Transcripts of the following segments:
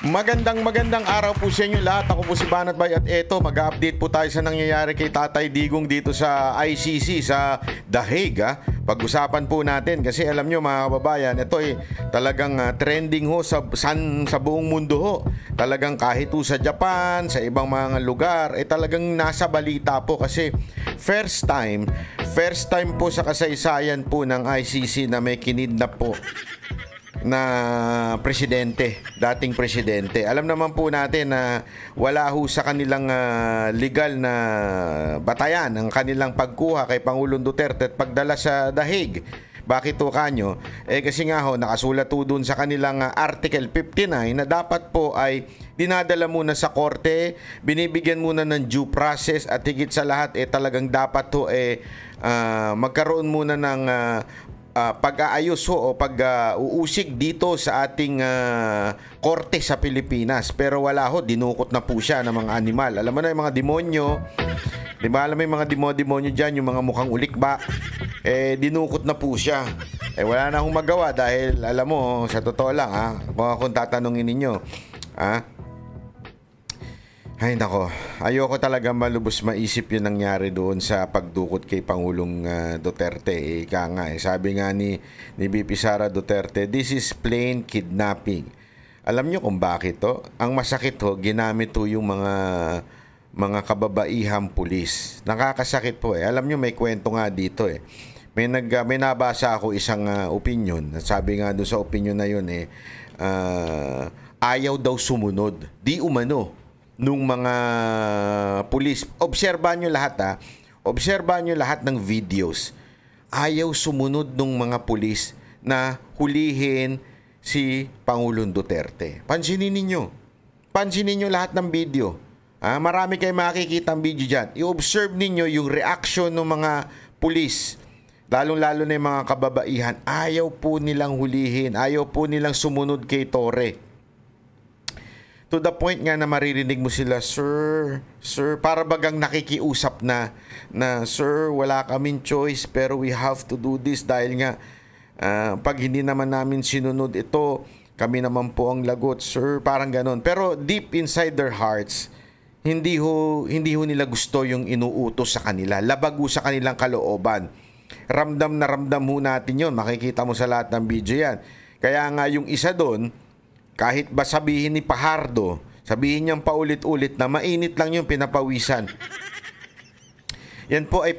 Magandang araw po sa inyo lahat. Ako po si Banat Bay at eto, mag-update po tayo sa nangyayari kay Tatay Digong dito sa ICC sa The Hague. Pag-usapan po natin kasi alam nyo mga kababayan, ito ay talagang trending ho sa buong mundo ho. Talagang kahit po sa Japan, sa ibang mga lugar, talagang nasa balita po kasi first time po sa kasaysayan po ng ICC na may kinidnap po na presidente, dating presidente. Alam naman po natin na wala ho sa kanilang legal na batayan ang kanilang pagkuha kay Pangulong Duterte at pagdala sa The Hague. Bakit ho kanyo? Kasi nga ho, nakasulat po dun sa kanilang Article 59 na dapat po ay dinadala muna sa korte, binibigyan muna ng due process at higit sa lahat talagang dapat ho magkaroon muna ng pag-aayos o pag-uusig dito sa ating korte sa Pilipinas. Pero wala ho, dinukot na po siya ng mga animal. Alam mo na yung mga demonyo, di ba? Alam mo yung mga demonyo dyan, yung mga mukhang ulikba, dinukot na po siya. Wala na akong magawa dahil alam mo, sa totoo lang kung tatanungin ninyo, ay nako, ayoko talaga malubos maisip yung nangyari doon sa pagdukot kay Pangulong Duterte. Ika nga, sabi nga ni VP Sara Duterte, this is plain kidnapping. Alam nyo kung bakit to? Ang masakit ho, ginamit ho yung mga kababaihang pulis. Nakakasakit po Alam nyo, may kwento nga dito May nabasa ako isang opinion. Sabi nga doon sa opinion na yun ayaw daw sumunod. Di umano nung mga pulis. Obserbahan nyo lahat Obserbahan nyo lahat ng videos. Ayaw sumunod nung mga pulis na hulihin si Pangulong Duterte. Pansinin ninyo. Pansinin nyo lahat ng video. Marami kayong makikita ang video dyan. I-observe ninyo yung reaction ng mga pulis. Lalong-lalo na yung mga kababaihan. Ayaw po nilang hulihin. Ayaw po nilang sumunod kay Torre. To the point nga na maririnig mo sila, Sir, para bagang nakikiusap na, Sir, wala kaming choice pero we have to do this dahil nga pag hindi naman namin sinunod ito, kami naman po ang lagot, Sir, parang ganon. Pero deep inside their hearts, hindi ho nila gusto yung inuutos sa kanila. Labago sa kanilang kalooban. Ramdam na ramdam ho natin yun. Makikita mo sa lahat ng video yan. Kaya nga yung isa doon, kahit ba sabihin ni Pajardo, sabihin niyang paulit-ulit na mainit lang yung pinapawisan. Yan po ay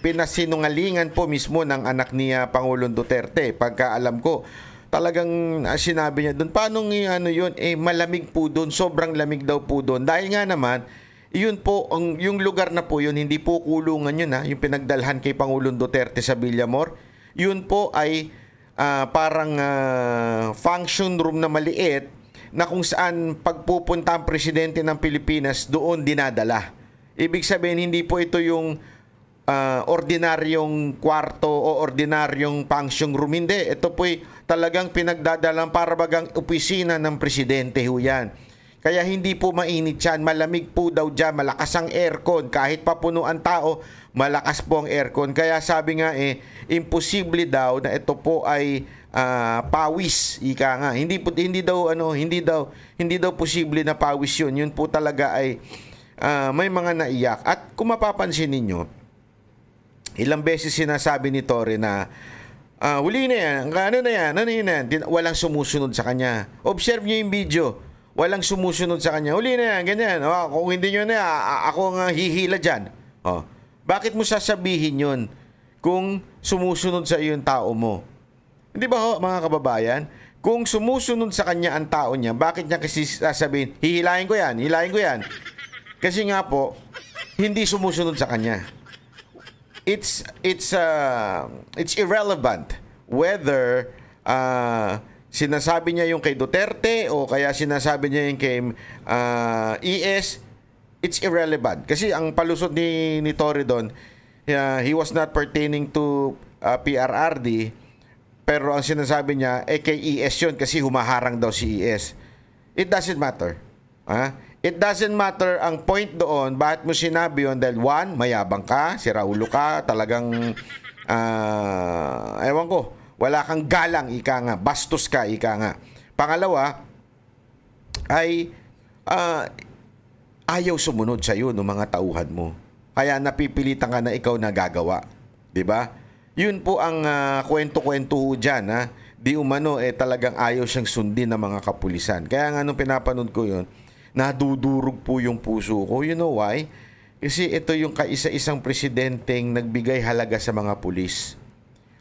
pinasinungalingan po mismo ng anak ni Pangulong Duterte. Pagka alam ko, talagang sinabi niya doon, paano yun? Malamig po doon, sobrang lamig daw po doon. Dahil nga naman, yun po, yung lugar na po yun, hindi po kulungan yun yung pinagdalhan kay Pangulong Duterte sa Villamor. Yun po ay parang function room na maliit na kung saan pagpupunta ang presidente ng Pilipinas doon dinadala. Ibig sabihin hindi po ito yung ordinaryong kwarto o ordinaryong function room. Hindi. Ito po ay talagang pinagdadalang para bagang opisina ng presidente ho yan. Kaya hindi po mainit yan. Malamig po daw dyan. Malakas ang aircon. Kahit pa puno ang tao, malakas po ang aircon. Kaya sabi nga imposible daw na ito po ay pawis. Ika nga. Hindi daw posible na pawis yun. Yun po talaga ay may mga naiyak. At kung mapapansin ninyo, ilang beses sinasabi ni Torre na huli na yan. Ano na yan? Walang sumusunod sa kanya. Observe nyo yung video. Walang sumusunod sa kanya. Huli na yan, ganyan. Kung hindi nyo ako nga hihila dyan. Bakit mo sasabihin yun kung sumusunod sa iyo yung tao mo? Hindi ba ho, mga kababayan? Kung sumusunod sa kanya ang tao niya, bakit niya kasi sasabihin, hihilahin ko yan. Kasi nga po, hindi sumusunod sa kanya. It's irrelevant whether sinasabi niya yung kay Duterte o kaya sinasabi niya yung kay ES. It's irrelevant. Kasi ang palusot ni Torre doon, he was not pertaining to PRRD, pero ang sinasabi niya kay ES yun kasi humaharang daw si ES. It doesn't matter. It doesn't matter ang point doon. Bakit mo sinabi yun? Dahil one, mayabang ka, si Raulo ka, talagang ewan ko, wala kang galang, ika nga. Bastos ka, ika nga. Pangalawa, ay ayaw sumunod sa iyo ng mga tauhan mo. Kaya napipilitan ka na ikaw na gagawa. 'Di ba? Yun po ang kwento-kwento diyan, ha. Di umano talagang ayaw siyang sundin ng mga kapulisan. Kaya nga nung pinapanood ko yun, nadudurog po yung puso ko. You know why? Kasi ito yung kaisa-isang presidenteng nagbigay halaga sa mga pulis.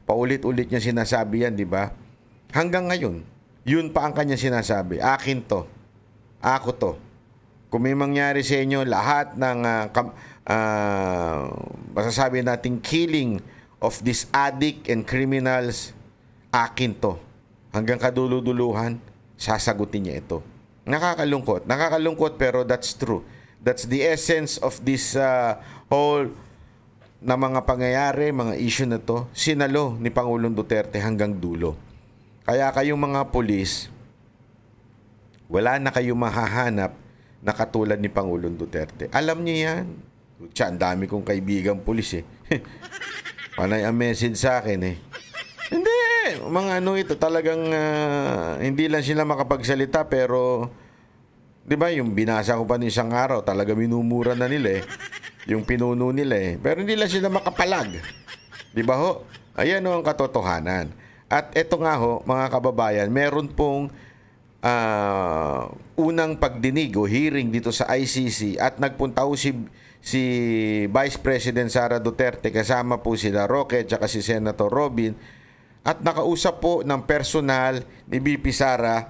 Paulit-ulit niya sinasabi yan, di ba? Hanggang ngayon, yun pa ang kanya sinasabi. Akin to. Ako to. Kung may mangyari sa inyo, lahat ng masasabi nating killing of this addict and criminals, akin to. Hanggang kaduluduluhan, sasagutin niya ito. Nakakalungkot. Nakakalungkot pero that's true. That's the essence of this whole na mga pangyayari, mga issue na to. Sinalo ni Pangulong Duterte hanggang dulo. Kaya kayong mga pulis, wala na kayong mahahanap na katulad ni Pangulong Duterte. Alam niyo yan. Ang dami kong kaibigang pulis eh. Panay ang message sa akin eh. Hindi. Mga ito talagang hindi lang sila makapagsalita pero di ba yung binasa ko pa ng isang araw talaga minumura na nila eh. Yung pinuno nila eh. Pero hindi lang sila makapalag. Di ba ho? Ayan ho ang katotohanan. At eto nga ho mga kababayan, meron pong unang pagdinig o hearing dito sa ICC at nagpunta ho si Vice President Sara Duterte kasama po sila Roque at si Senator Robin. At nakausap po ng personal ni BP Sara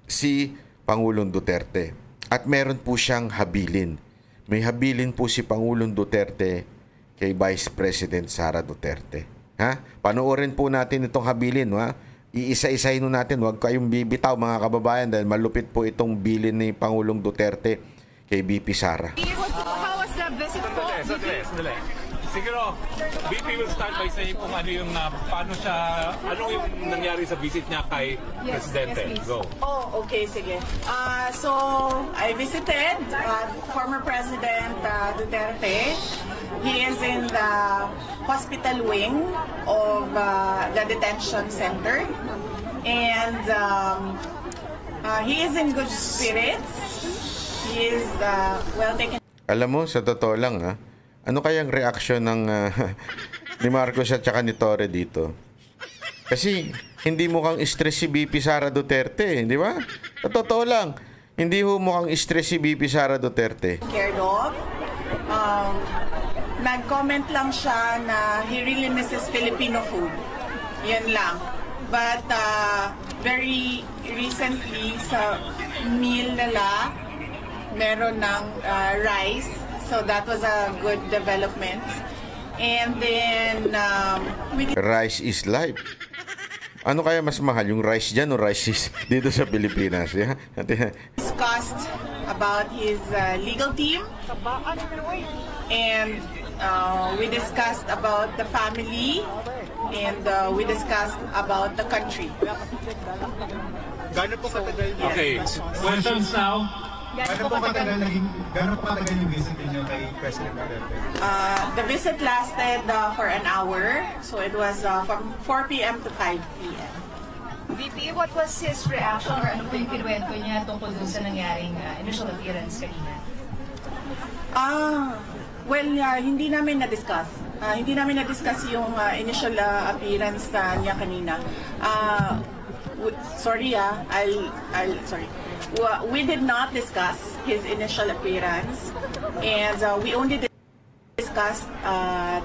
si Pangulong Duterte. At meron po siyang habilin. May habilin po si Pangulong Duterte kay Vice President Sara Duterte. Ha? Panoorin po natin itong habilin. Ha? Iisa-isahin natin. Huwag kayong bibitaw mga kababayan dahil malupit po itong bilin ni Pangulong Duterte kay BP Sara. How was the visit po? Sandali. Siguro, BP will start by saying kung ano yung, ano yung nangyari sa visit niya kay Presidente. Yes, Go. Oh, okay, sige. So, I visited former President Duterte. He is in the hospital wing of the detention center. And he is in good spirits. He is well taken. Alam mo, sa totoo lang ano kayang reaksyon ng ni Marcos at saka ni Torre dito? Kasi hindi mukhang stress si BP Sara Duterte, di ba? Sa totoo lang, hindi mukhang stress si BP Sara Duterte. Cared of. Nag-comment lang siya na he really misses Filipino food. Yan lang. But very recently sa meal nila, meron ng rice. So that was a good development. And then rice is life. Ano kaya mas mahal, yung rice dyan o rice is dito sa Pilipinas? Yeah? Discussed about his legal team. And we discussed about the family. And we discussed about the country. Gano'n po katagal niya? Okay, questions now. Gano'n po katagal yung visit niyo kay President Duterte? The visit lasted for an hour. So it was from 4 p.m. to 5 p.m. VP, what was his reaction or ano po yung kinuwento niya tungkol dun sa nangyaring initial appearance kanina? Hindi namin na-discuss. Hindi namin na-discuss yung initial appearance niya kanina. Sorry. We did not discuss his initial appearance, and we only discussed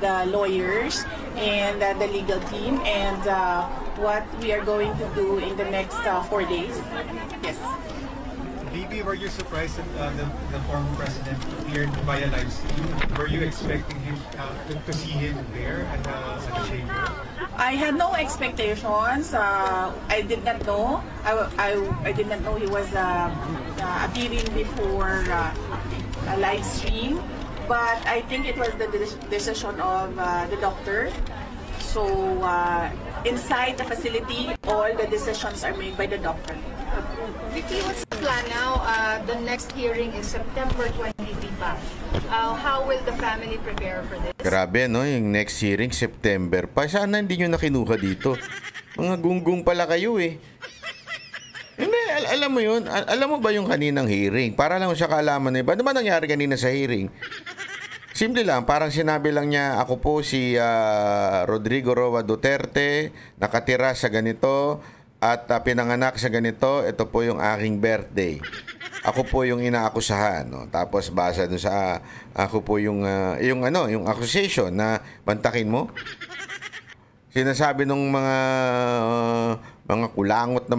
the lawyers and the legal team and what we are going to do in the next 4 days. Yes. VP, were you surprised that the former president appeared via live stream? Were you expecting him to see him there at the chamber? I had no expectations. I did not know. I did not know he was appearing before a live stream. But I think it was the decision of the doctor. So inside the facility, all the decisions are made by the doctor. VP, what's the plan now? The next hearing is September 23 pa. How will the family prepare for this? Grabe, no? Yung next hearing, September pa. Sana hindi nyo nakinuha dito. Mga gunggong pala kayo eh. Hindi, alam mo yun, alam mo ba yung kaninang hearing? Para lang siya kaalaman na iba. Ano ba nangyari kanina sa hearing? Simple lang, parang sinabi lang niya, ako po si Rodrigo Roa Duterte, nakatira sa ganito, at pinanganak sa ganito, ito po yung aking birthday. Ako po yung inaakusahan, no? Tapos basa dun sa ako po yung yung accusation na bantakin mo. Sinasabi nung mga kulangot na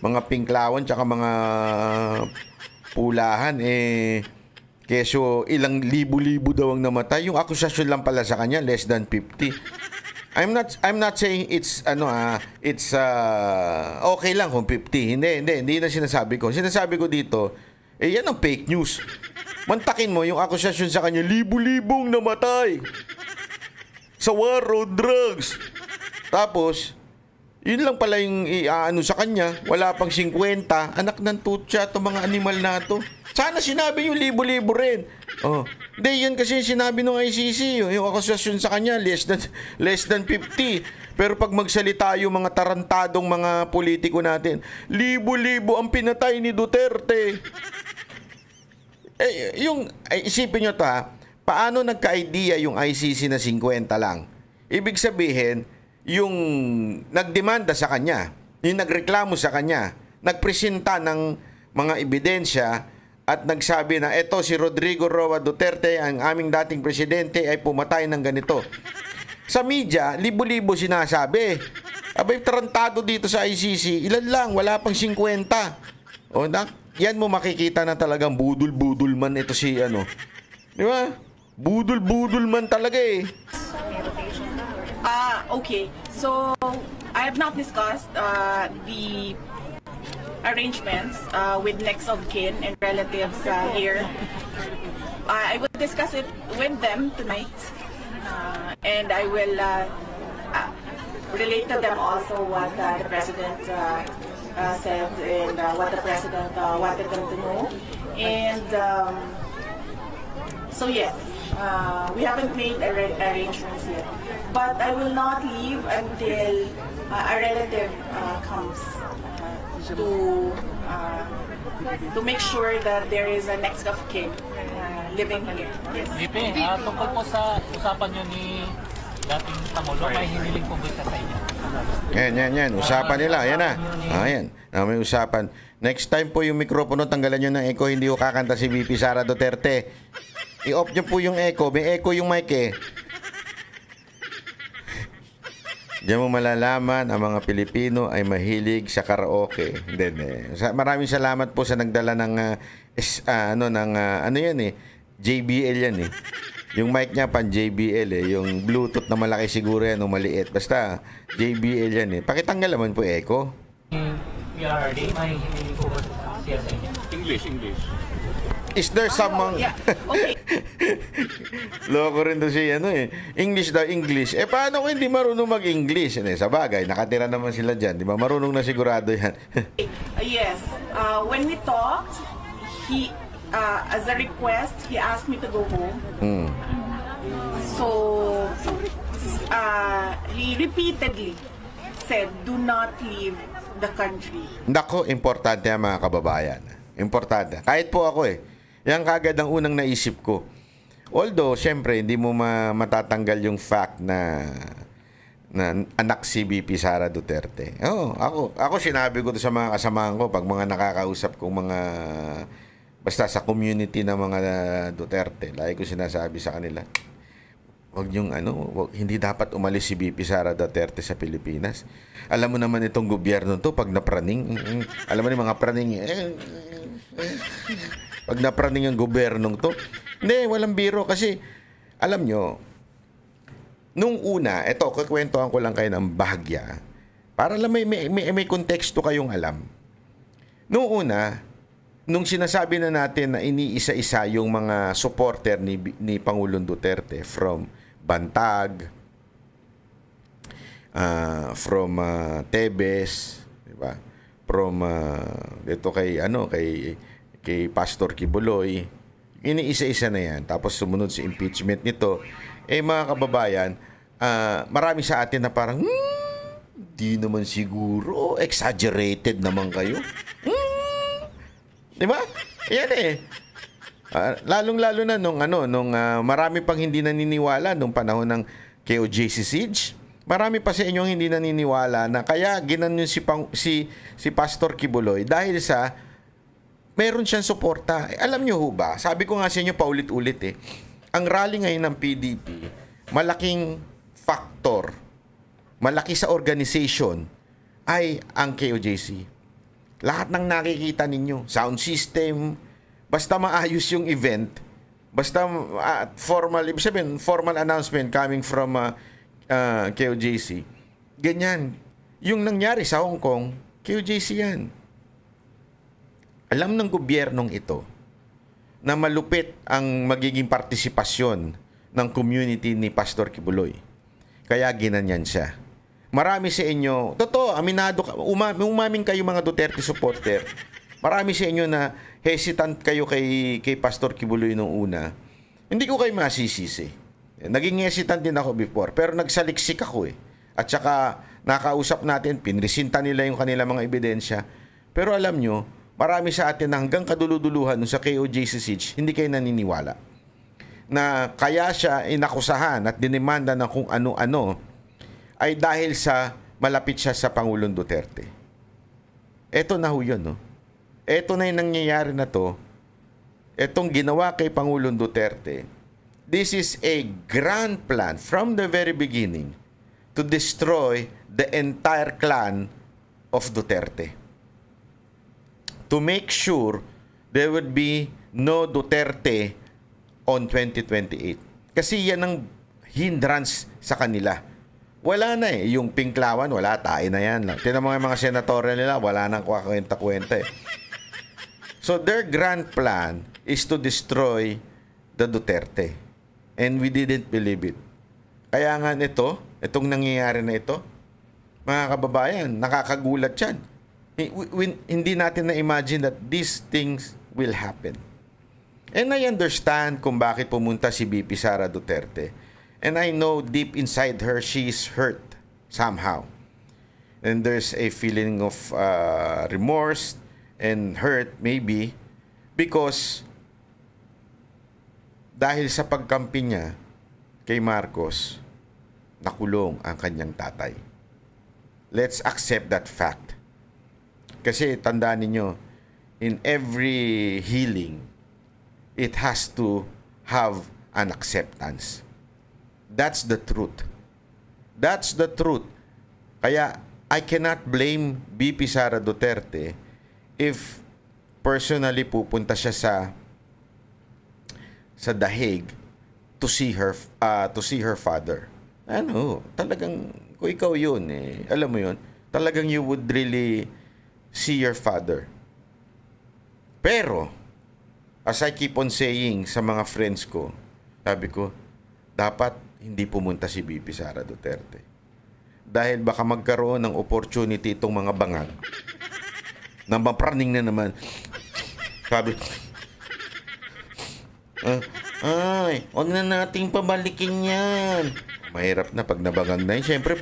mga pinklawan tsaka mga pulahan keso ilang libo-libo daw ang namatay. Yung akusasyon lang pala sa kanya less than 50. I'm not saying it's okay lang kung 50. Hindi na sinasabi ko. Sinasabi ko dito, yan ang fake news. Mantakin mo yung akusasyon sa kanya, libo-libong namatay sa war on drugs. Tapos, yun lang pala yung sa kanya, wala pang 50, anak ng tutsa itong mga animal na to. Sana sinabi yung libo-libo rin. Hindi, yan kasi sinabi ng ICC, yung akusasyon sa kanya, less than 50. Pero pag magsalita yung mga tarantadong mga politiko natin, libo-libo ang pinatay ni Duterte. Isipin nyo to paano nagka-idea yung ICC na 50 lang? Ibig sabihin, yung nagdemanda sa kanya, yung nagreklamo sa kanya, nagpresenta ng mga ebidensya at nagsabi na eto si Rodrigo Roa Duterte, ang aming dating presidente ay pumatay ng ganito. Sa media, libo-libo sinasabi. Abay, tarantado dito sa ICC, ilan lang, wala pang 50. Yan mo makikita na talagang budul-budul man ito si Di ba? Budul-budul man talaga Okay. So, I have not discussed the arrangements with next of kin and relatives here. I will discuss it with them tonight, and I will relate to them also what the President said and what the President wanted them to know. And so yes, we haven't made arrangements yet. But I will not leave until a relative comes to make sure that there is a next of kin living here. Yes. VP, tungkol po sa usapan nyo ni dating Pangulo, may hiniling po ba sa inyo? Yan. Usapan nila. Yan na. Yan. May usapan. Next time po yung mikropono, tanggalan nyo ng echo. Hindi ko kakanta si VP Sara Duterte. I-off nyo po yung echo. May echo yung mic Diyan mo malalaman ang mga Pilipino ay mahilig sa karaoke. Maraming salamat po sa nagdala ng JBL yan Yung mic niya pan JBL yung Bluetooth na malaki siguro yan o maliit. Basta JBL yan Pakitanggal naman po echo. PRRD, may hiniling po ba siya sa inyo? English. Is there someone... Yeah. Okay. Loko rin to siya, English daw, English. Paano kung hindi marunong mag-English? Sa bagay, nakatira naman sila dyan. Di ba? Marunong na sigurado yan. Yes. When we talked, he, as a request, he asked me to go home. So, he repeatedly said, do not leave the country. Nako, importante yan mga kababayan. Importante. Kahit po ako Yan kagad ang unang naisip ko. Although, syempre, hindi mo matatanggal yung fact na anak si VP Sara Duterte. Ako sinabi ko to sa mga kasamahan ko pag mga nakakausap kong mga basta sa community ng mga Duterte. Lagi ko sinasabi sa kanila, hindi dapat umalis si VP Sara Duterte sa Pilipinas. Alam mo naman itong gobyerno to pag napraning. Alam mo yung mga praning pag napraning ang gobyernong to. Hindi, walang biro kasi alam nyo, nung una, kukwentuhan ko lang kayo ng bahagya para lang may konteksto kayong alam. Nung una, nung sinasabi na natin na iniisa-isa yung mga supporter ni Pangulong Duterte from Bantag, from Tebes, di ba? From dito kay Pastor Kibuloy, iniisa-isa na yan. Tapos sumunod si impeachment nito. Mga kababayan, marami sa atin na parang, Di naman siguro. Exaggerated naman kayo. Di ba? Yan eh. Lalong-lalo na nung marami pang hindi naniniwala nung panahon ng KOJC siege. Marami pa sa inyong hindi naniniwala na kaya ginanon si Pastor Kibuloy dahil sa meron siyang suporta. Alam niyo ho ba? Sabi ko nga sa inyo paulit-ulit ang rally ngayon ng PDP, malaking factor, malaki sa organization ay ang KOJC. Lahat ng nakikita ninyo, sound system, basta maayos yung event, basta formal announcement coming from KOJC. Ganyan. Yung nangyari sa Hong Kong, KOJC yan. Alam ng gobyernong ito na malupit ang magiging partisipasyon ng community ni Pastor Kibuloy. Kaya ginanyan siya. Marami sa inyo, totoo, aminado, umamin kayo mga Duterte supporter. Marami sa inyo na hesitant kayo kay Pastor Kibuloy nung una. Hindi ko kayo masisisi. Naging hesitant din ako before, pero nagsaliksik ako eh. At saka nakausap natin, pinresinta nila yung kanila mga ebidensya. Pero alam nyo, marami sa atin na hanggang kaduluduluhan sa KOJC siege, hindi kayo naniniwala. Na kaya siya inakusahan at dinimanda ng kung ano-ano ay dahil sa malapit siya sa Pangulong Duterte. Eto na ho yun, no? Eto na yung nangyayari na to. Etong ginawa kay Pangulong Duterte. This is a grand plan from the very beginning to destroy the entire clan of Duterte. To make sure there would be no Duterte on 2028. Kasi yan ang hindrance sa kanila. Wala na eh. Yung pinklawan, wala. Tayo na yan. Tinan mo yung mga senador nila, wala nang kwenta-kwenta eh. So their grand plan is to destroy the Duterte. And we didn't believe it. Kaya nga itong nangyayari na ito, mga kababayan, nakakagulat yan. Hindi natin na-imagine that these things will happen. And I understand kung bakit pumunta si BP Sara Duterte. And I know deep inside her, she is hurt somehow. And there's a feeling of remorse and hurt maybe because dahil sa pagkampi niya kay Marcos, nakulong ang kanyang tatay. Let's accept that fact. Kasi tandaan ninyo, in every healing, it has to have an acceptance. That's the truth. That's the truth. Kaya I cannot blame BP Sara Duterte if personally pupunta siya sa The Hague to see her father. Ano, talagang kung ikaw yun alam mo yun, talagang you would really see your father. Pero as I keep on saying sa mga friends ko, sabi ko, dapat hindi pumunta si BP Sara Duterte. Dahil baka magkaroon ng opportunity itong mga bangag na mapraning na naman. Sabi, huwag na nating pabalikin yan. Mahirap na pag nabangag na yun. Siyempre,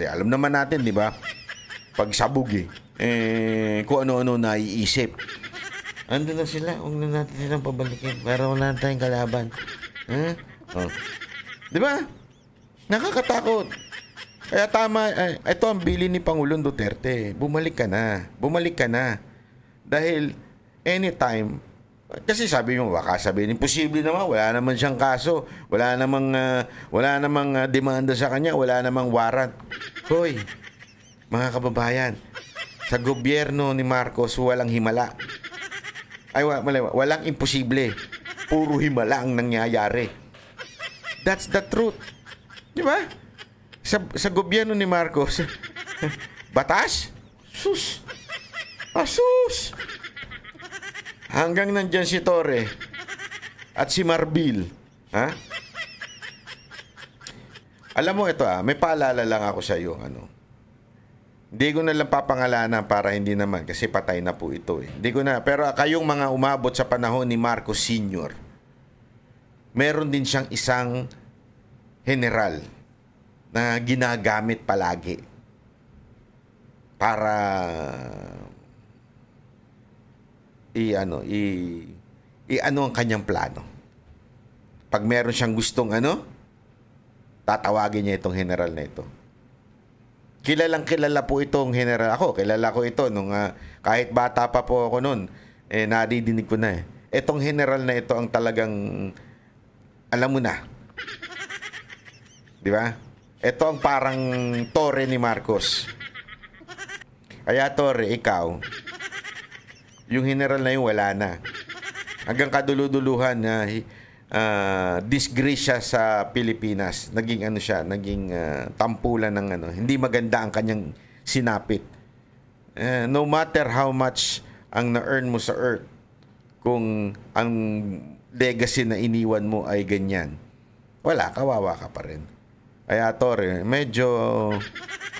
alam naman natin, di ba? Pag sabog kung ano-ano naiisip. Ando na sila, huwag na natin silang pabalikin. Para wala na tayong kalaban. Di ba? Nakakatakot. Kaya tama, ito ang bilin ni Pangulong Duterte. Bumalik ka na. Bumalik ka na. Dahil anytime, kasi sabi mo, baka sabihin, imposible naman, wala naman siyang kaso, wala namang demanda sa kanya, wala namang warrant. Hoy, mga kababayan, sa gobyerno ni Marcos, walang himala. Walang imposible. Puro himala ang nangyayari. That's the truth. Di ba? Sa gobyerno ni Marcos, batas? Sus! Sus! Hanggang nandyan si Torre at si Marbil. Ha? Alam mo ito may paalala lang ako sa iyo. Hindi ko na lang papangalanan para hindi naman kasi patay na po ito Hindi ko na. Pero kayong mga umabot sa panahon ni Marcos Sr., meron din siyang isang general na ginagamit palagi para ano ang kanyang plano. Pag meron siyang gustong tatawagin niya itong general na ito. Kilalang kilala po itong general. Ako, kilala ko ito nung kahit bata pa po ako noon, nadidinig ko na Itong general na ito ang talagang alam mo na. Di ba? Ito ang parang Torre ni Marcos. Kaya Torre, ikaw, yung general na yun, wala na. Hanggang kaduluduluhan na disgrace siya sa Pilipinas. Naging naging tampulan ng hindi maganda ang kanyang sinapit. No matter how much ang na-earn mo sa earth, kung ang legacy na iniwan mo ay ganyan, kawawa ka pa rin. Kaya Torre, medyo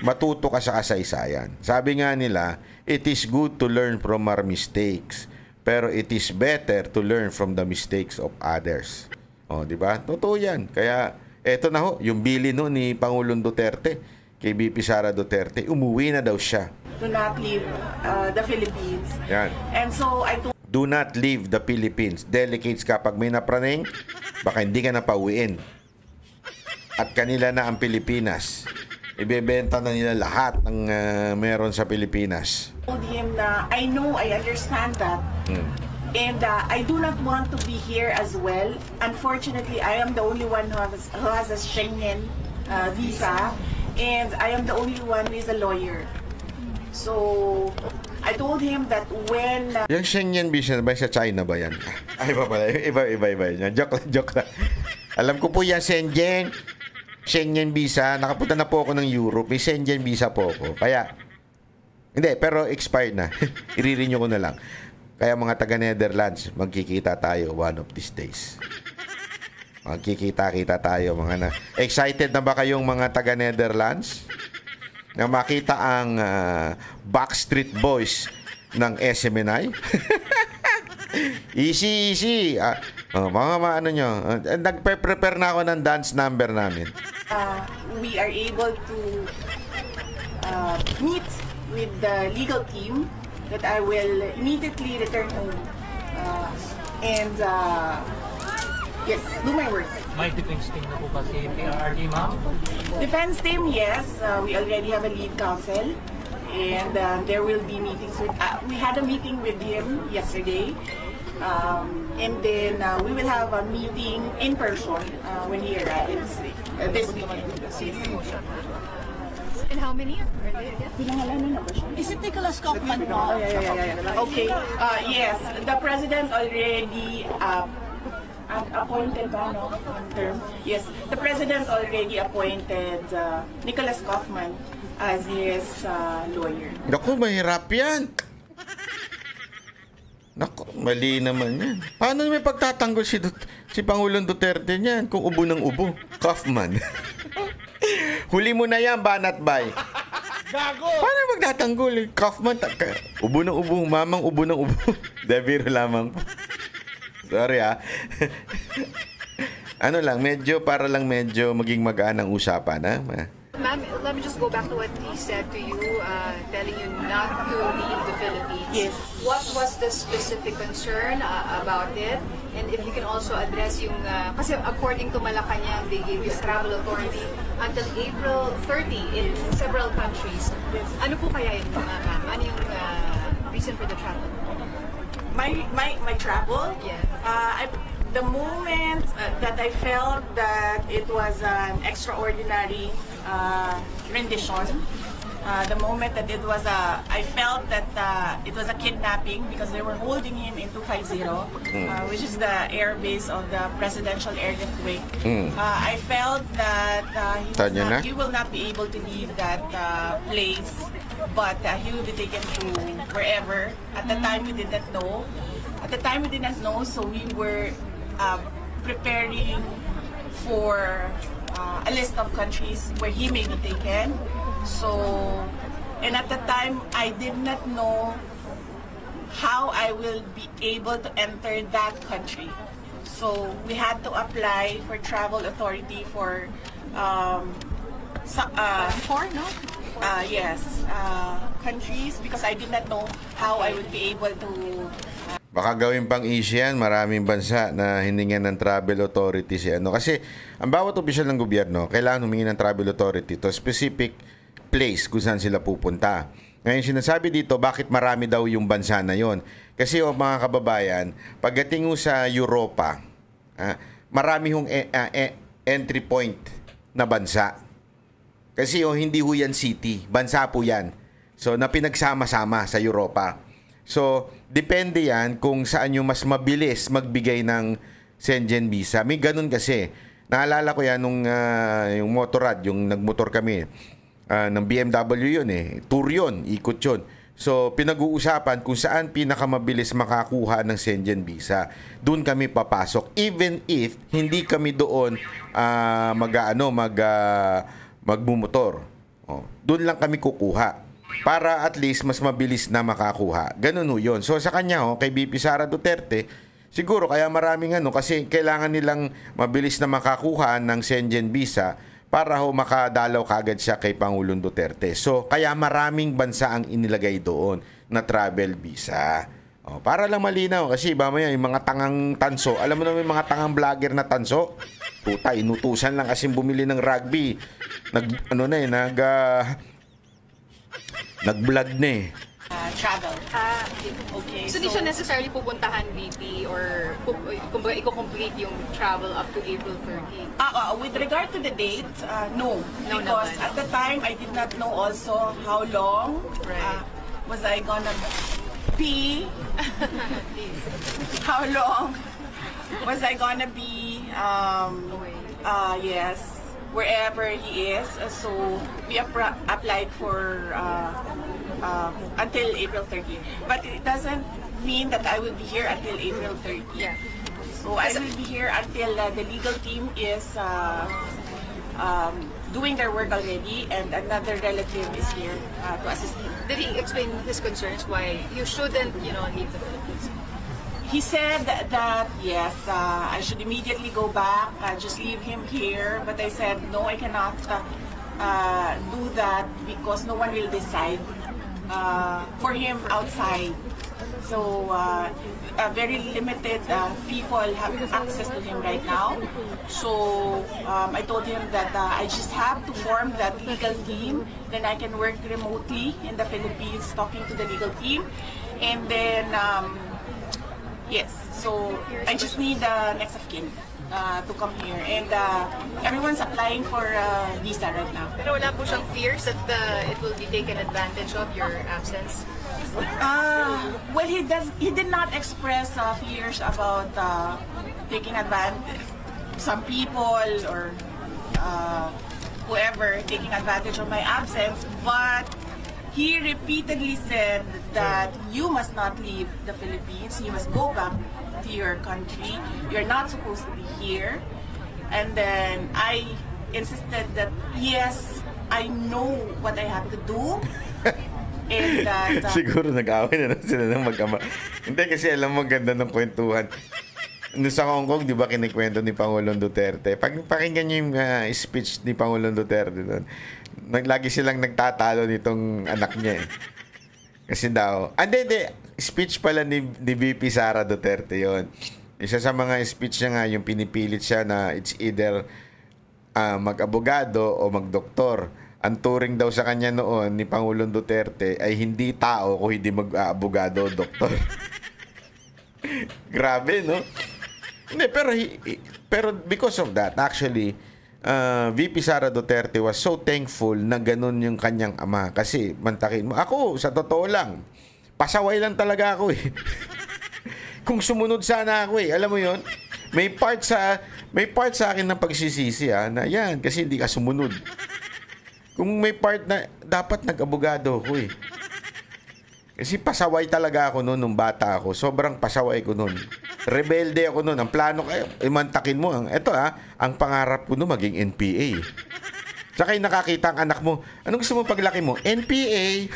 matuto ka sa kasaysayan. Sabi nga nila, it is good to learn from our mistakes, pero it is better to learn from the mistakes of others. Di ba? Totoo yan. Kaya, eto na yung bilin ni Pangulong Duterte, kay BP Sara Duterte, umuwi na daw siya. Do not leave the Philippines. Yan. And so, Do not leave the Philippines. Delicates kapag may napraning, baka hindi ka na pauwiin. At kanila na ang Pilipinas. Ibebenta na nila lahat ng meron sa Pilipinas. told him na I know, I understand that. And I do not want to be here as well. Unfortunately, I am the only one who has a Schengen visa. And I am the only one who is a lawyer. So, I told him that when... Yung Schengen visa ba sa China ba yan? Ay, iba pala. Iba yan. Joke lang. Alam ko po yan, Schengen visa. Nakapunta na po ako ng Europe. May Schengen visa po ako. Kaya, hindi, pero expired na. I-renew ko na lang. Kaya mga taga-Netherlands, magkikita tayo one of these days. Magkikita-kita tayo. Excited na ba kayong mga taga-Netherlands? Na makita ang Backstreet Boys ng SMNI? Easy. Mga nyo. Nagpe-prepare na ako ng dance number namin. We are able to meet with the legal team that I will immediately return home and yes, do my work. May defense team na po ba si PRRD, ma'am? Defense team, yes. We already have a lead counsel. And there will be meetings with... we had a meeting with him yesterday. And then we will have a meeting in person when he arrives this weekend. And how many are they again? Is it Nicholas Kaufman? Yeah. Okay. Yes, the president already appointed term. Yes, the president already appointed Nicholas Kaufman as his lawyer. Naku, mahirap yan. Naku, mali naman yan. Paano may pagtatanggol si Pangulong Duterte niyan kung ubo ng ubo? Kaufman. Huli mo na yan, Banat Bay. Gago! Paano magtatanggol? Kaufman, ubo ng ubo, mamang ubo ng ubo. Debiro lamang po. Sorry para lang medyo maging magaan ang usapan, ha? Ma'am, let me just go back to what he said to you, telling you not to leave the Philippines. Yes. What was the specific concern about it? And if you can also address yung, kasi according to Malacanang, they gave you travel authority until April 30 in several countries. Yes. Ano po kaya yun, ma'am? Ano yung reason for the travel? My travel? Yeah. The moment that I felt that it was an extraordinary rendition, the moment that it was I felt that it was a kidnapping because they were holding him in 250, which is the air base of the Presidential Airlift Wing. I felt that he will not be able to leave that place, but he will be taken to wherever. At the time, we did not know. So we were preparing for a list of countries where he may be taken. And at the time, I did not know how I will be able to enter that country. So we had to apply for travel authority yes, countries because I did not know how I would be able to. Baka gawin pang issue yan, maraming bansa na hiningan ng travel authority si ano. Kasi ang bawat opisyal ng gobyerno, kailangan humingi ng travel authority to specific place kung saan sila pupunta. Ngayon sinasabi dito, bakit marami daw yung bansa na yon? Kasi mga kababayan, pagdating mo sa Europa, marami hong entry point na bansa. Kasi hindi ho yan city, bansa po yan. So, na pinagsama-sama sa Europa. So, depende yan kung saan yung mas mabilis magbigay ng Schengen visa. May ganun kasi. Naalala ko yan nung yung motorrad, yung nagmotor kami ng BMW yun Tour yun, ikot yun. So, pinag-uusapan kung saan pinakamabilis makakuha ng Schengen visa. Doon kami papasok. Even if hindi kami doon magmumotor. Doon lang kami kukuha. Para at least mas mabilis na makakuha. Ganun ho yun. So sa kanya kay VP Sara Duterte, siguro kaya maraming kasi kailangan nilang mabilis na makakuha ng Schengen visa para makadalaw kagad siya kay Pangulong Duterte. So kaya maraming bansa ang inilagay doon na travel visa. Para lang malinaw kasi mamaya yung mga tangang tanso, alam mo naman yung mga tangang vlogger na tanso, puta, inutusan lang kasi bumili ng rugby. Nag-vlog na Travel. Okay. So, di siya necessarily pupuntahan, VP, or kumbaga i-complete yung travel up to April 30? With regard to the date, no. No Because naman. at the time, I did not know also how long was I gonna be, how long was I gonna be, yes, wherever he is. So we applied for until April 30. But it doesn't mean that I will be here until April 30. Yeah. So I will be here until the legal team is doing their work already, and another relative is here to assist him. Did he explain his concerns why you shouldn't, leave the Philippines? He said that yes, I should immediately go back, just leave him here. But I said no, I cannot do that because no one will decide for him outside. So very limited people have access to him right now. So I told him that I just have to form that legal team. Then I can work remotely in the Philippines, talking to the legal team, and then. Yes, so I just need next of kin to come here, and everyone's applying for visa right now. Pero wala po siyang fears that it will be taken advantage of, your absence? Well, he did not express fears about taking advantage. Some people or whoever taking advantage of my absence, but he repeatedly said that you must not leave the Philippines. You must go back to your country. You're not supposed to be here. And then I insisted that yes, I know what I have to do. And that Siguro nag-away na sila ng mag-ama. Hindi kasi alam mo ganda ng kwentuhan. Noon sa Hong Kong, di ba kinikwento ni Pangulong Duterte? Pakinggan niyo yung speech ni Pangulong Duterte doon. Lagi silang nagtatalo nitong anak niya Kasi daw, hindi, speech pala ni VP Sara Duterte yon. Isa sa mga speech niya nga, yung pinipilit siya na it's either mag-abogado o mag-doktor. Ang turing daw sa kanya noon ni Pangulong Duterte ay hindi tao kung hindi mag-abogado o doktor. Grabe, no? Hindi, pero because of that, actually, VP Sara Duterte was so thankful na ganun yung kanyang ama. Kasi, mantakin mo, ako, sa totoo lang, pasaway lang talaga ako Kung sumunod sana ako alam mo yon, may part sa akin ng pagsisisi na yan, kasi hindi ka sumunod. Kung may part na dapat nag-abogado ako Kasi pasaway talaga ako noon nung bata ako. Sobrang pasaway ko noon. Rebelde ako noon. Ang plano kayo, imantakin mo. Ang pangarap ko noon maging NPA. Saka yung nakakita ang anak mo, anong gusto mo paglaki mo? NPA.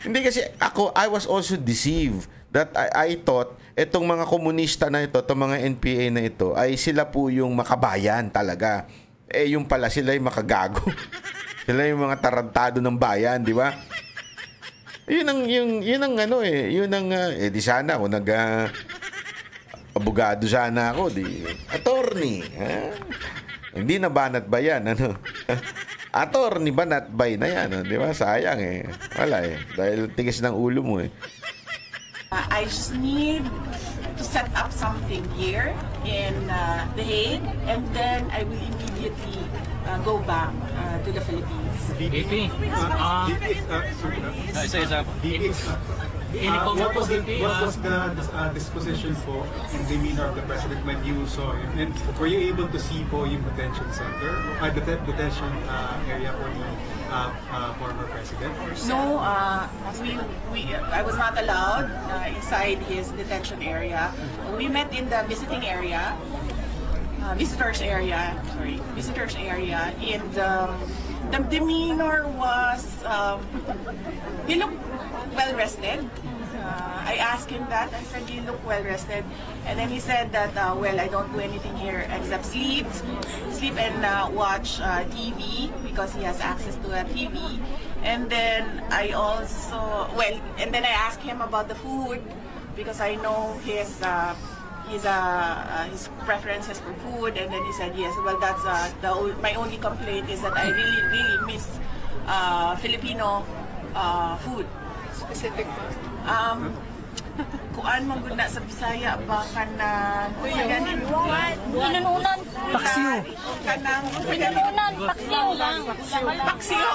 Hindi kasi ako, I was also deceived that I thought etong mga komunista na ito, itong mga NPA na ito, ay sila po yung makabayan talaga. Yung pala sila yung makagago. Sila yung mga tarantado ng bayan, di ba? Yun ang ano eh, yun ang di sana ako abogado sana ako, di attorney. Hindi na banat ba yan, ano? Attorney banat bay na yan, di ba? Sayang eh. Wala eh. Dahil tigas ng ulo mo eh. I just need to set up something here in The Hague, and then I will immediately go back to the Philippines. VP, Isa-isa. Any comment po, VP? What was the disposition po in demeanor of the president when you saw him? And were you able to see po yung detention center, detention area for the former president? No, I was not allowed inside his detention area. We met in the visitors area. And the demeanor was, he looked well rested. I asked him that. I said, "You look well rested," and then he said that, "Well, I don't do anything here except sleep and watch TV because he has access to a TV." And then I asked him about the food because I know his preferences for food, and then he said yes. Well, that's my only complaint is that I really miss Filipino food. Specific. Kuan man gud na sa Bisaya baka na Inununan. paksiw kanang Inununan. Paksiw lang. paksiw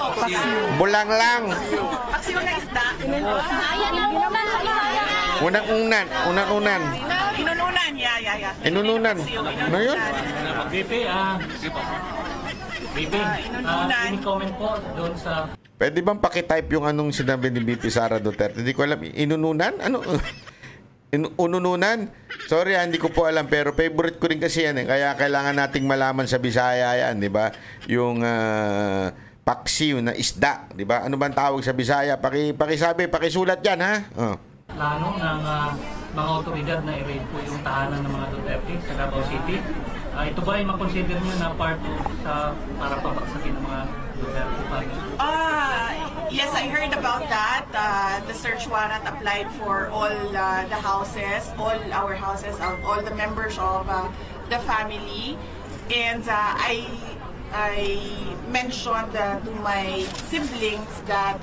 Bulang lang. paksiw na isda Ayan, inununan sa Bisaya. Unang-unan. inununan Inununan. Ano yun? VP, any comment po doon sa Pwede bang pakitype yung anong sinabi ni BP Sara Duterte? Hindi ko alam. Inununan? Ano? Unununan? Sorry, hindi ko po alam. Pero favorite ko rin kasi yan. Kaya kailangan nating malaman sa Bisaya yan. Di ba? Yung paksiw na isda. Di ba? Ano bang tawag sa Bisaya? Pakisabi, pakisulat yan, ha? plano ng mga otoridad na i-raid po yung tahanan ng mga Duterte sa Davao City. Ito ba ay makonsider nyo na part sa para pabaksakin ng mga Duterte family? Yes, I heard about that. The search warrant applied for all the houses, all our houses, all the members of the family. And I mentioned to my siblings that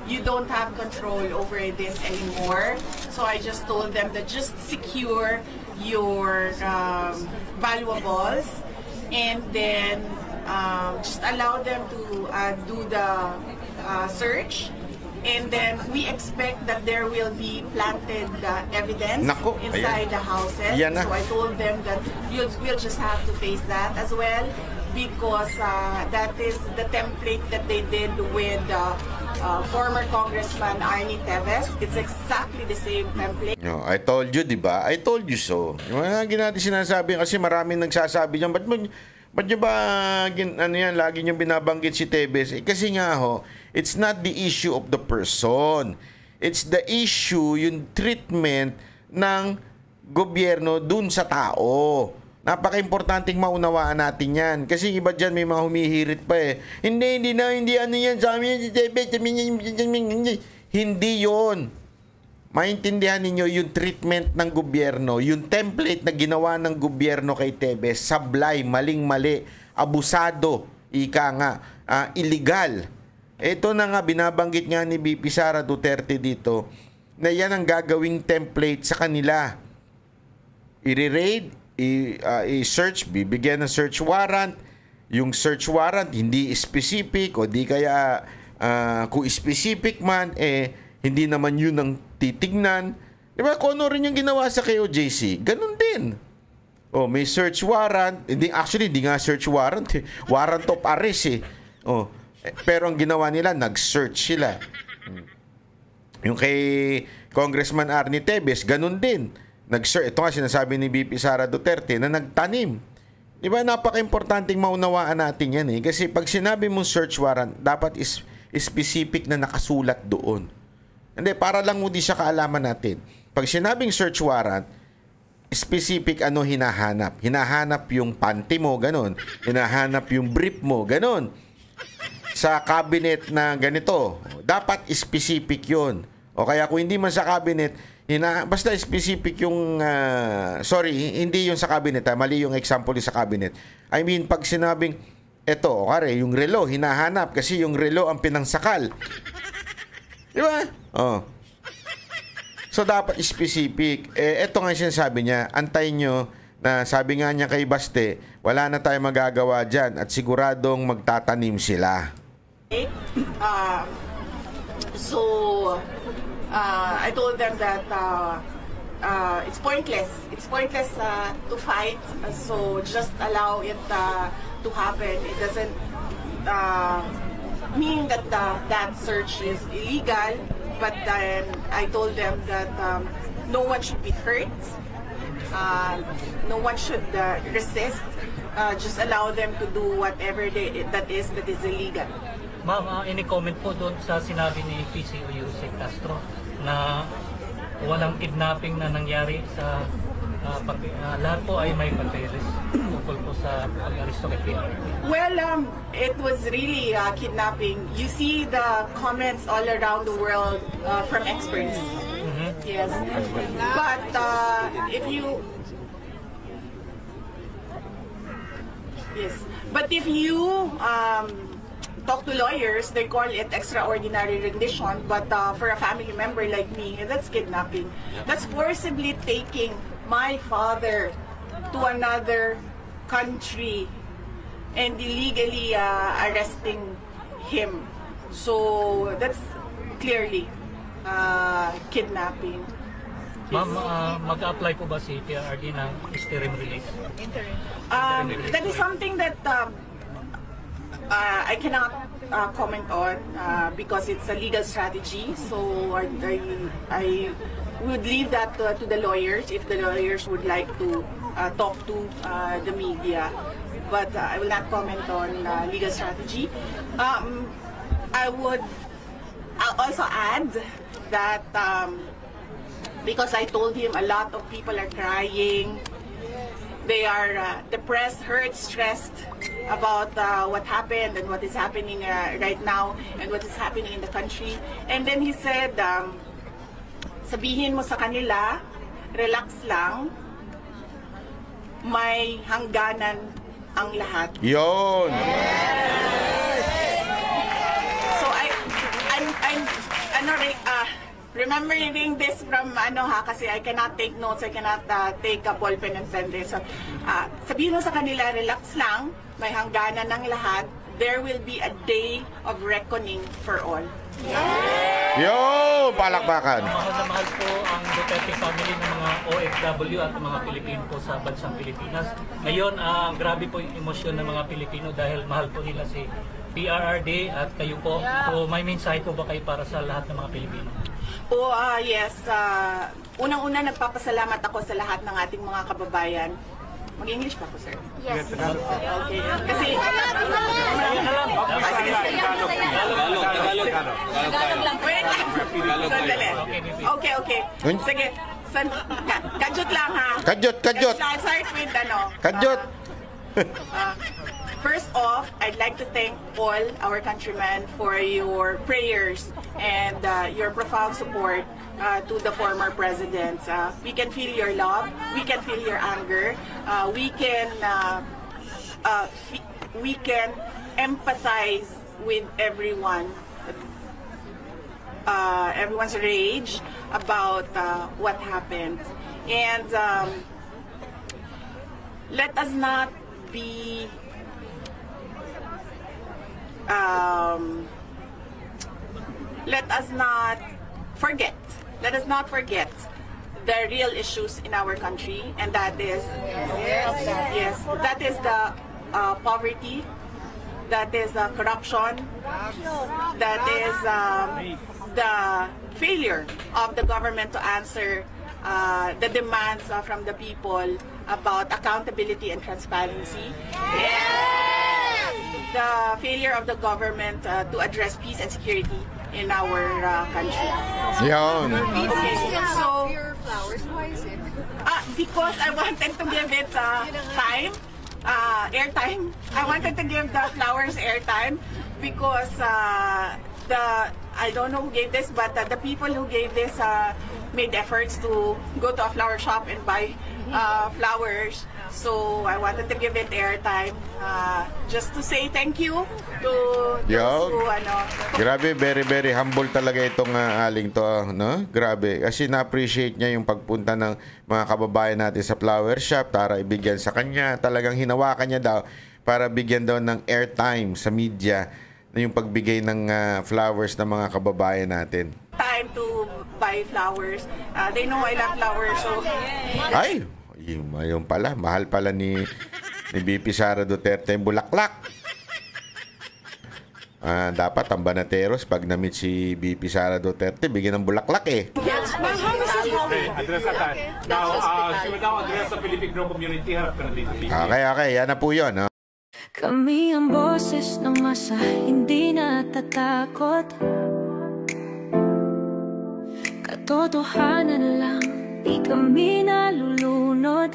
you don't have control over this anymore. So I just told them that just secure your valuables, and then just allow them to do the search. And then we expect that there will be planted evidence Nako, inside the houses. Yan na. So I told them that we'll just have to face that as well, because that is the template that they did with former Congressman Arnie Teves. It's exactly the same template. No, I told you, di ba? I told you so. Yung mga natin sinasabi kasi maraming nagsasabi dyan. Ba't nyo ba lagi nyo binabanggit si Teves? Kasi nga it's not the issue of the person. It's the issue, yung treatment ng gobyerno dun sa tao. Napaka-importanting maunawaan natin yan. Kasi iba dyan may mga humihirit pa eh. Hindi ano yan sa amin. Hindi yon. Maintindihan ninyo yung treatment ng gobyerno, yung template na ginawa ng gobyerno kay Teves, sablay, maling-mali, abusado, ika nga, illegal. Ito na nga, binabanggit nga ni BP Sara Duterte dito, na yan ang gagawing template sa kanila. I-raid, i-search, bibigyan ng search warrant. Yung search warrant hindi specific, o di kaya kung specific man, hindi naman yun ang titignan. Diba? Kung ano rin yung ginawa sa KOJC, ganun din. May search warrant. Hindi nga search warrant. Warrant of arrest pero ang ginawa nila, nag-search sila. Yung kay Congressman Arnie Teves, ganun din. Nag-search. Ito nga sinasabi ni BP Sara Duterte na nagtanim. Diba? Napaka-importanting maunawaan natin yan eh. Kasi pag sinabi mong search warrant, dapat is specific na nakasulat doon. Hindi, para lang mo di siya kaalaman natin. Pag sinabing search warrant, specific ano hinahanap. Hinahanap yung panty mo, ganun. Hinahanap yung brief mo, ganun. sa cabinet na ganito. Dapat specific yun. O kaya kung hindi man sa cabinet, basta specific yung, hindi yung sa cabinet, mali yung example yung sa cabinet. I mean, pag sinabing, eto, yung relo, hinahanap kasi yung relo ang pinangsakal. Di ba? Oh. So, dapat specific. Eto nga yung sinasabi niya, antayin nyo na sabi nga niya kay Baste, wala na tayong magagawa dyan at siguradong magtatanim sila. I told them that it's pointless. It's pointless to fight. So just allow it to happen. It doesn't mean that that search is illegal. But then I told them that no one should be hurt. No one should resist. Just allow them to do whatever that is illegal. Ma'am, any comment po doon sa sinabi ni PCO Yusek Castro na walang kidnapping na nangyari sa lahat po ay may papeles tungkol po sa pag-aristo kay PRRD? Well, it was really kidnapping. You see the comments all around the world from experts. Yes. But if you talk to lawyers, they call it extraordinary rendition, but for a family member like me, that's kidnapping. That's forcibly taking my father to another country and illegally arresting him. So that's clearly kidnapping. Ma'am, mag-apply po ba si PRRD ng interim release? That is something that I cannot comment on because it's a legal strategy. So I would leave that to the lawyers if the lawyers would like to talk to the media. But I will not comment on legal strategy. I'll also add that because I told him a lot of people are crying. They are depressed, hurt, stressed about what happened and what is happening right now and what is happening in the country. And then he said, sabihin mo sa kanila, relax lang, may hangganan ang lahat. Yon! So I'm remembering this from kasi I cannot take notes, I cannot take a ball pen and pen this. So, sabihin mo sa kanila, relax lang, may hangganan ng lahat. There will be a day of reckoning for all. Yo! Palakpakan! Mahal na mahal po ang Duterte family ng mga OFW at mga Pilipino po sa bansang Pilipinas. Ngayon, grabe po yung emosyon ng mga Pilipino dahil mahal po nila si PRRD at kayo po. So may mensahe po ba kayo para sa lahat ng mga Pilipino? Yes. Unang-una, nagpapasalamat ako sa lahat ng ating mga kababayan. Mag-English pa ako, sir? Yes. Okay. Kasi... Wait lang. Sandali. Okay. Sige. Kadyot lang, ha? Kadyot! Start with Kadyot! First off, I'd like to thank all our countrymen for your prayers and your profound support to the former presidents. We can feel your love, we can feel your anger, we can empathize with everyone's rage about what happened. And let us not be let us not forget the real issues in our country, and that is that is the poverty, that is corruption, that is the failure of the government to answer the demands from the people about accountability and transparency. The failure of the government to address peace and security in our country. Yon. Okay, so Your flowers, why is it? because I wanted to give it airtime. I wanted to give the flowers airtime because I don't know who gave this, but the people who gave this made efforts to go to a flower shop and buy flowers. So I wanted to give it airtime, just to say thank you to those who, Grabe, very very humble talaga itong aling to, no? Grabe, kasi na-appreciate niya yung pagpunta ng mga kababayan natin sa flower shop para ibigyan sa kanya. Talagang hinawakan niya daw para bigyan daw ng airtime sa media na yung pagbigay ng flowers ng mga kababayan natin. Time to buy flowers. They know I love flowers, so Ay, yung pala, mahal pala ni BP Sara Duterte yung bulaklak. Dapat ang Banateros pag na-meet si BP Sara Duterte, bigyan ng bulaklak eh. Okay, address that. Now, she will now address the Filipino community. Harap ka na dito. Okay, yan na po yun. Kami ang boses ng masa, hindi natatakot. Katotohanan lang, di kami nalulunod.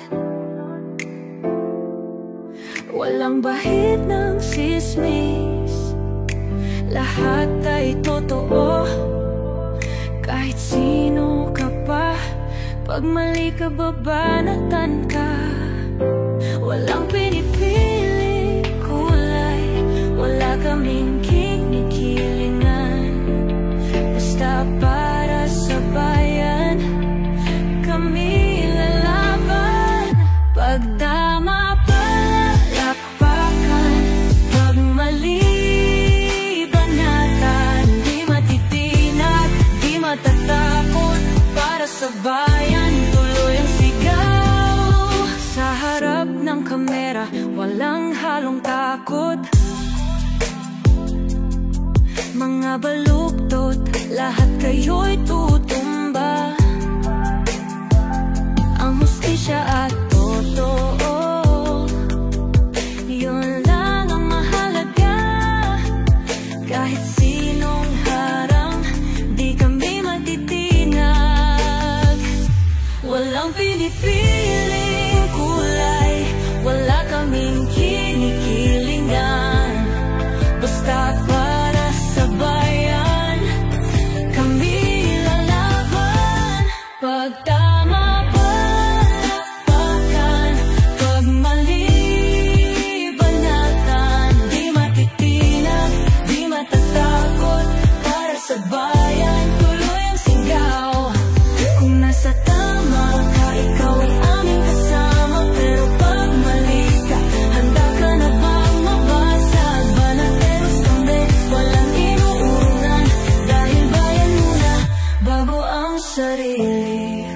Walang bahid ng sismis, lahat ay totoo. Kahit sino ka pa, pag mali ka babanatan ka. Walang pinipili kulay, wala kaming kinikilingan. Basta para sa bayan, kami lalaban. Pag tama palakpakan, pag mali banatan. Di matitinag, di matatakot, para sa bayan tuloy ang sigaw. Sa harap ng kamera, walang halong takot. Mga baluktot, lahat kayo'y tutumba. Ang hustisya at totoo, yun lang ang mahalaga. Kahit sinong harang, di kami matitinag. Walang pinipiling kulay, wala kaming kinikilingan. Basta para sa bayan, kami lalaban. Pag tama palakpakan, pag mali banatan. Di matitinag, di matatakot, para sa bayan tuloy ang sigaw. Kung nasa tama ka, ikaw ay aming kasama. Pero pag mali ka, handa ka na bang mabasag? Banateros kami, walang inuurungan. Dahil bayan muna, bago ang sarili.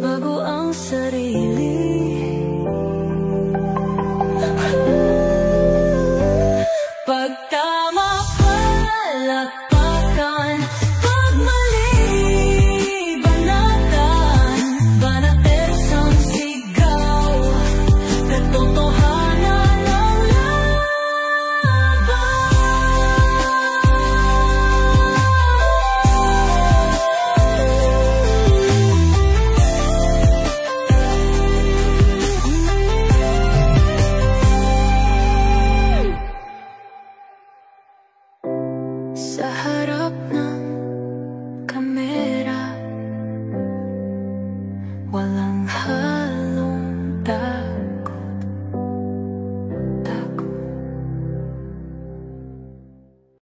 Bago ang sarili. Pag tama palakpakan, pag mali banatan. Banateros ang sigaw, katotohanan ang laban. Sa